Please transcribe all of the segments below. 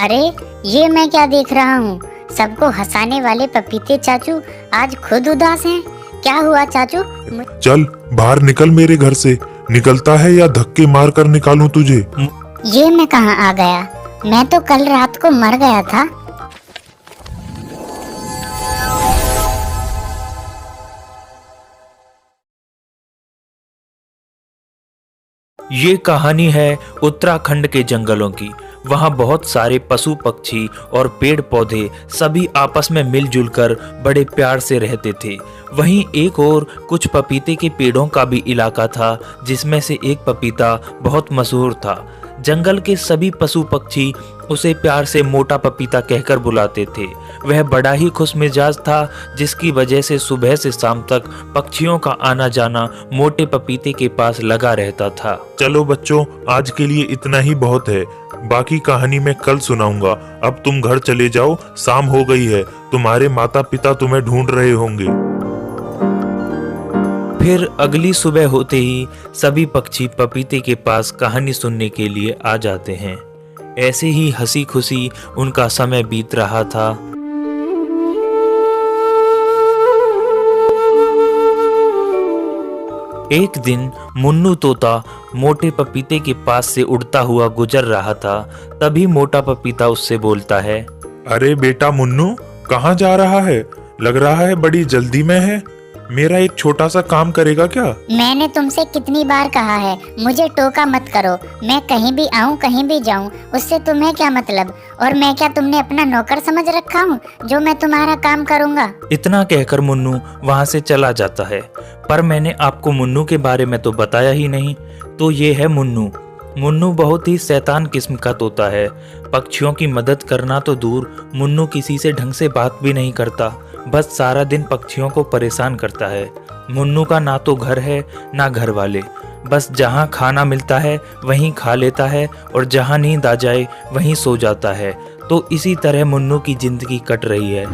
अरे ये मैं क्या देख रहा हूँ? सबको हंसाने वाले पपीते चाचू आज खुद उदास हैं। क्या हुआ चाचू? चल बाहर निकल मेरे घर से। निकलता है या धक्के मार कर निकालूं तुझे? ये मैं कहाँ आ गया? मैं तो कल रात को मर गया था। ये कहानी है उत्तराखंड के जंगलों की। वहाँ बहुत सारे पशु पक्षी और पेड़ पौधे सभी आपस में मिलजुल कर बड़े प्यार से रहते थे। वहीं एक और कुछ पपीते के पेड़ों का भी इलाका था, जिसमें से एक पपीता बहुत मशहूर था। जंगल के सभी पशु पक्षी उसे प्यार से मोटा पपीता कहकर बुलाते थे। वह बड़ा ही खुश मिजाज था, जिसकी वजह से सुबह से शाम तक पक्षियों का आना जाना मोटे पपीते के पास लगा रहता था। चलो बच्चों, आज के लिए इतना ही बहुत है। बाकी कहानी मैं कल सुनाऊंगा। अब तुम घर चले जाओ, शाम हो गई है। तुम्हारे माता पिता तुम्हें ढूंढ रहे होंगे। फिर अगली सुबह होते ही सभी पक्षी पपीते के पास कहानी सुनने के लिए आ जाते हैं। ऐसे ही हंसी खुशी उनका समय बीत रहा था। एक दिन मुन्नू तोता मोटे पपीते के पास से उड़ता हुआ गुजर रहा था। तभी मोटा पपीता उससे बोलता है, अरे बेटा मुन्नू, कहाँ जा रहा है? लग रहा है बड़ी जल्दी में है। मेरा एक छोटा सा काम करेगा क्या? मैंने तुमसे कितनी बार कहा है मुझे टोका मत करो। मैं कहीं भी आऊँ कहीं भी जाऊँ, उससे तुम्हें क्या मतलब? और मैं क्या तुमने अपना नौकर समझ रखा हूँ जो मैं तुम्हारा काम करूँगा? इतना कहकर मुन्नू वहां से चला जाता है। पर मैंने आपको मुन्नू के बारे में तो बताया ही नहीं। तो ये है मुन्नू। मुन्नू बहुत ही शैतान किस्म का तोता है। पक्षियों की मदद करना तो दूर, मुन्नू किसी से ढंग से बात भी नहीं करता। बस सारा दिन पक्षियों को परेशान करता है। मुन्नू का ना तो घर है ना घर वाले। बस जहाँ खाना मिलता है वहीं खा लेता है, और जहाँ नींद आ जाए वहीं सो जाता है। तो इसी तरह मुन्नू की जिंदगी कट रही है।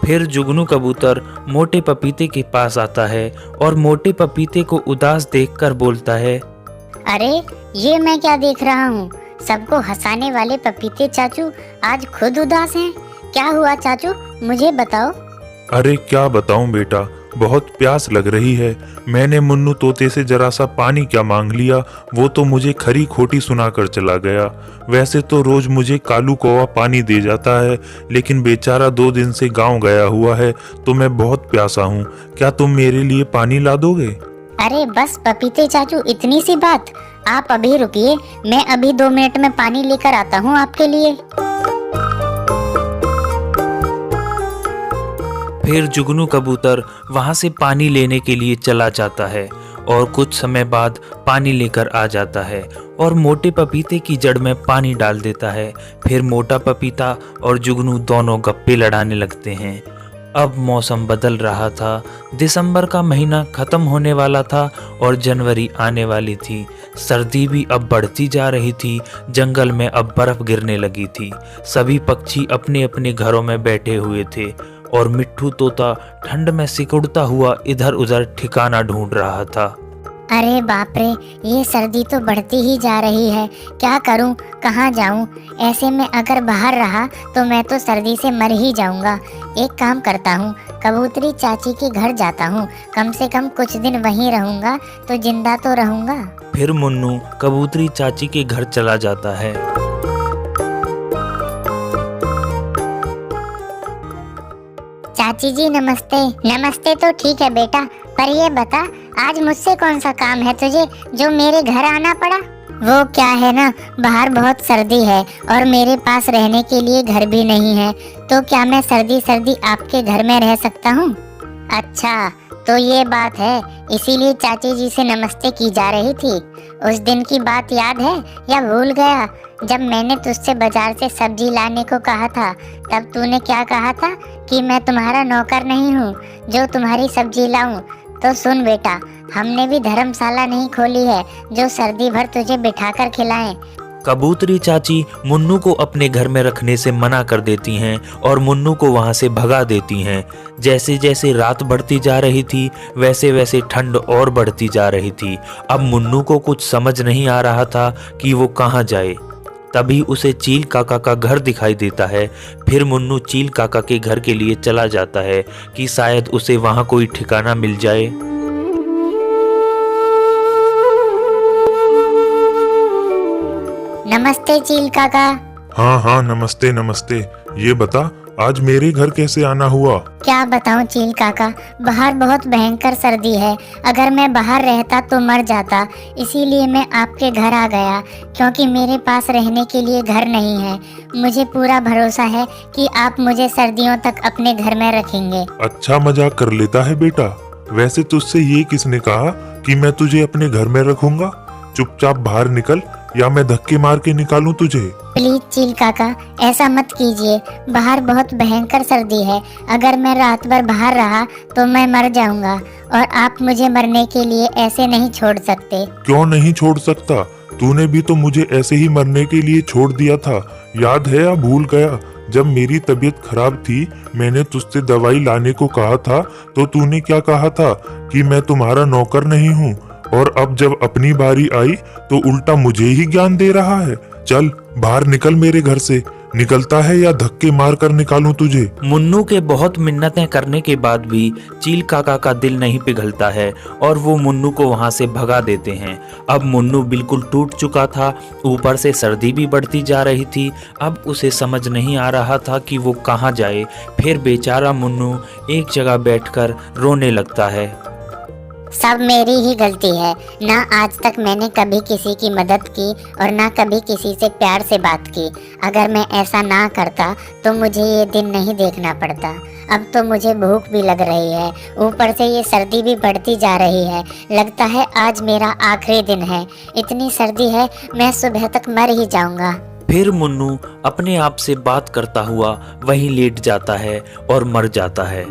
फिर जुगनू कबूतर मोटे पपीते के पास आता है और मोटे पपीते को उदास देखकर बोलता है, अरे ये मैं क्या देख रहा हूँ? सबको हंसाने वाले पपीते चाचू आज खुद उदास हैं। क्या हुआ चाचू, मुझे बताओ। अरे क्या बताऊं बेटा, बहुत प्यास लग रही है। मैंने मुन्नू तोते से जरा सा पानी क्या मांग लिया, वो तो मुझे खरी खोटी सुनाकर चला गया। वैसे तो रोज मुझे कालू कौवा पानी दे जाता है, लेकिन बेचारा 2 दिन से गांव गया हुआ है, तो मैं बहुत प्यासा हूँ। क्या तुम मेरे लिए पानी ला दोगे? अरे बस पपीते चाचू, इतनी सी बात। आप अभी रुकिए, मैं अभी 2 मिनट में पानी लेकर आता हूँ आपके लिए। फिर जुगनू कबूतर वहां से पानी लेने के लिए चला जाता है और कुछ समय बाद पानी लेकर आ जाता है और मोटे पपीते की जड़ में पानी डाल देता है। फिर मोटा पपीता और जुगनू दोनों गप्पे लड़ाने लगते हैं। अब मौसम बदल रहा था। दिसंबर का महीना खत्म होने वाला था और जनवरी आने वाली थी। सर्दी भी अब बढ़ती जा रही थी। जंगल में अब बर्फ गिरने लगी थी। सभी पक्षी अपने अपने घरों में बैठे हुए थे और मिट्ठू तोता ठंड में सिकुड़ता हुआ इधर उधर ठिकाना ढूंढ रहा था। अरे बाप रे, ये सर्दी तो बढ़ती ही जा रही है। क्या करूं, कहाँ जाऊं? ऐसे में अगर बाहर रहा तो मैं तो सर्दी से मर ही जाऊंगा। एक काम करता हूँ, कबूतरी चाची के घर जाता हूँ। कम से कम कुछ दिन वहीं रहूंगा तो जिंदा तो रहूंगा। फिर मुन्नू कबूतरी चाची के घर चला जाता है। चाची जी नमस्ते। नमस्ते तो ठीक है बेटा, पर ये बता आज मुझसे कौन सा काम है तुझे जो मेरे घर आना पड़ा? वो क्या है ना, बाहर बहुत सर्दी है और मेरे पास रहने के लिए घर भी नहीं है। तो क्या मैं सर्दी सर्दी आपके घर में रह सकता हूँ? अच्छा तो ये बात है, इसीलिए चाची जी से नमस्ते की जा रही थी। उस दिन की बात याद है या भूल गया, जब मैंने तुझसे बाजार से सब्जी लाने को कहा था? तब तूने क्या कहा था कि मैं तुम्हारा नौकर नहीं हूँ जो तुम्हारी सब्जी लाऊं। तो सुन बेटा, हमने भी धर्मशाला नहीं खोली है जो सर्दी भर तुझे बिठाकर खिलाएं। कबूतरी चाची मुन्नू को अपने घर में रखने से मना कर देती हैं और मुन्नू को वहां से भगा देती हैं। जैसे जैसे रात बढ़ती जा रही थी वैसे वैसे ठंड और बढ़ती जा रही थी। अब मुन्नू को कुछ समझ नहीं आ रहा था कि वो कहाँ जाए। तभी उसे चील काका का घर दिखाई देता है। फिर मुन्नू चील काका के घर के लिए चला जाता है कि शायद उसे वहां कोई ठिकाना मिल जाए। नमस्ते चील काका। हाँ हाँ, नमस्ते नमस्ते। ये बता, आज मेरे घर कैसे आना हुआ? क्या बताऊं चील काका, बाहर बहुत भयंकर सर्दी है। अगर मैं बाहर रहता तो मर जाता, इसीलिए मैं आपके घर आ गया, क्योंकि मेरे पास रहने के लिए घर नहीं है। मुझे पूरा भरोसा है कि आप मुझे सर्दियों तक अपने घर में रखेंगे। अच्छा मजाक कर लेता है बेटा। वैसे तुझसे ये किसने कहा कि मैं तुझे अपने घर में रखूंगा? चुपचाप बाहर निकल या मैं धक्के मार के निकालूं तुझे। प्लीज चील काका, ऐसा मत कीजिए। बाहर बहुत भयंकर सर्दी है। अगर मैं रात भर बाहर रहा तो मैं मर जाऊंगा, और आप मुझे मरने के लिए ऐसे नहीं छोड़ सकते। क्यों नहीं छोड़ सकता? तूने भी तो मुझे ऐसे ही मरने के लिए छोड़ दिया था। याद है या भूल गया? जब मेरी तबीयत खराब थी, मैंने तुझसे दवाई लाने को कहा था, तो तूने क्या कहा था कि मैं तुम्हारा नौकर नहीं हूँ, और अब जब अपनी बारी आई तो उल्टा मुझे ही ज्ञान दे रहा है। चल बाहर निकल मेरे घर से। निकलता है या धक्के मार कर निकालूं तुझे? मुन्नू के बहुत मिन्नतें करने के बाद भी चील काका का दिल नहीं पिघलता है और वो मुन्नू को वहां से भगा देते हैं। अब मुन्नू बिल्कुल टूट चुका था, ऊपर से सर्दी भी बढ़ती जा रही थी। अब उसे समझ नहीं आ रहा था कि वो कहाँ जाए। फिर बेचारा मुन्नू एक जगह बैठकर रोने लगता है। सब मेरी ही गलती है। ना आज तक मैंने कभी किसी की मदद की और ना कभी किसी से प्यार से बात की। अगर मैं ऐसा ना करता तो मुझे ये दिन नहीं देखना पड़ता। अब तो मुझे भूख भी लग रही है, ऊपर से ये सर्दी भी बढ़ती जा रही है। लगता है आज मेरा आखिरी दिन है। इतनी सर्दी है, मैं सुबह तक मर ही जाऊंगा। फिर मुन्नू अपने आप से बात करता हुआ वहीं लेट जाता है और मर जाता है।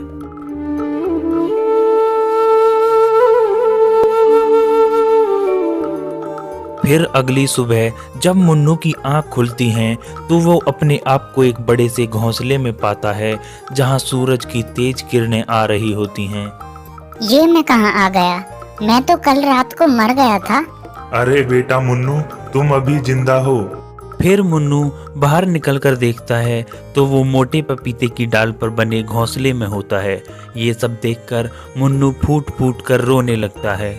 फिर अगली सुबह जब मुन्नू की आंख खुलती हैं तो वो अपने आप को एक बड़े से घोंसले में पाता है जहां सूरज की तेज किरणें आ रही होती हैं। ये मैं कहाँ आ गया? मैं तो कल रात को मर गया था। अरे बेटा मुन्नू, तुम अभी जिंदा हो। फिर मुन्नू बाहर निकलकर देखता है तो वो मोटे पपीते की डाल पर बने घोंसले में होता है। ये सब देखकर मुन्नू फूट फूट कर रोने लगता है।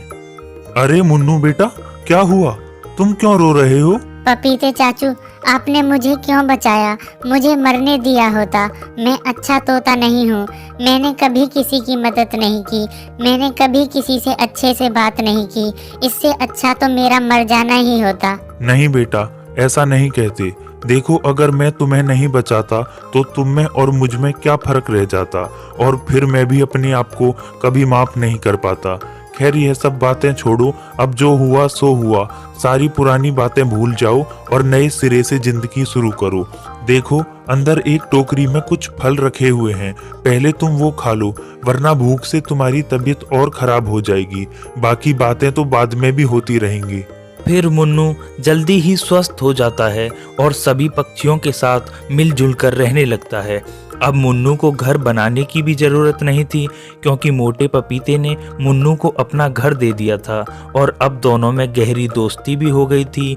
अरे मुन्नू बेटा, क्या हुआ? तुम क्यों रो रहे हो? पपीते चाचू, आपने मुझे क्यों बचाया? मुझे मरने दिया होता। मैं अच्छा तोता नहीं हूँ। मैंने कभी किसी की मदद नहीं की। मैंने कभी किसी से अच्छे से बात नहीं की। इससे अच्छा तो मेरा मर जाना ही होता। नहीं बेटा, ऐसा नहीं कहते। देखो, अगर मैं तुम्हें नहीं बचाता तो तुम में और मुझ में क्या फर्क रह जाता, और फिर मैं भी अपने आप को कभी माफ नहीं कर पाता। खैर, यह सब बातें छोड़ो। अब जो हुआ सो हुआ। सारी पुरानी बातें भूल जाओ और नए सिरे से जिंदगी शुरू करो। देखो, अंदर एक टोकरी में कुछ फल रखे हुए हैं। पहले तुम वो खा लो, वरना भूख से तुम्हारी तबीयत और खराब हो जाएगी। बाकी बातें तो बाद में भी होती रहेंगी। फिर मुन्नू जल्दी ही स्वस्थ हो जाता है और सभी पक्षियों के साथ मिलजुल कर रहने लगता है। अब मुन्नू को घर बनाने की भी जरूरत नहीं थी, क्योंकि मोटे पपीते ने मुन्नू को अपना घर दे दिया था और अब दोनों में गहरी दोस्ती भी हो गई थी।